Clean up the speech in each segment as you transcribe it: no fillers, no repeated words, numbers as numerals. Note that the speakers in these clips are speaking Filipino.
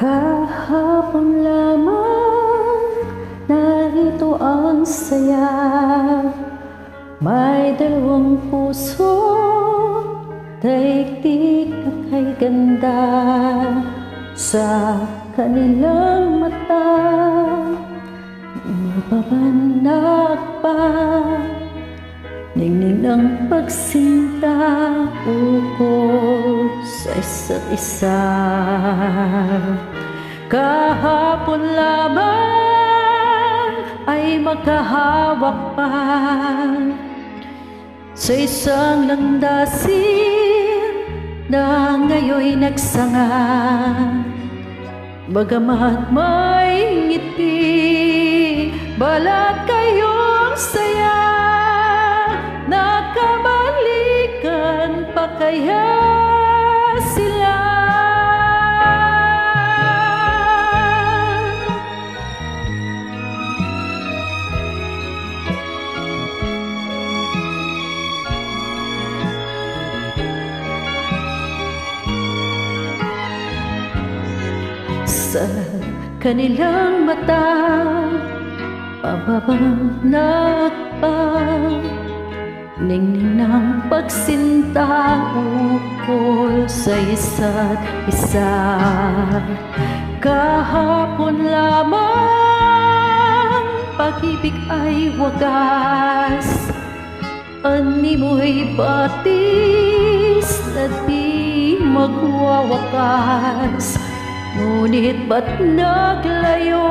Kahapon lamang narito ang saya. May dalawang puso, daigdig na kay ganda. Sa kanilang mata, mapapanak pa. Ningning ng pagsinta, ukol sa isa't isa. Kahapon lamang ay magkahawak pa sa isang landasin na ngayon'y nagsanga. Bagamat may ngiti, balat kayong saya. Nakabalikan pa kaya sila? Sa kanilang mata, pababanag pa. Ningning ng pagsinta, ukol sa isa't isa. Kahapon lamang pag-ibig ay wagas. Animo'y batis na di magwawakas. Ngunit ba't naglayo,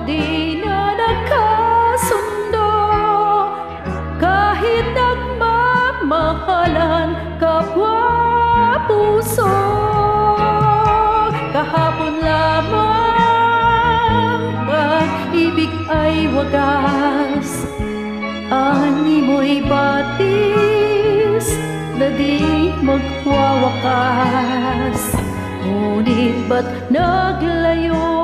di na nakasundo? Kahit nagmamahalan kapwa puso. Kahapon lamang pag-ibig ay wagas. Animo'y batis na di magwawakas. Ngunit ba't naglayo?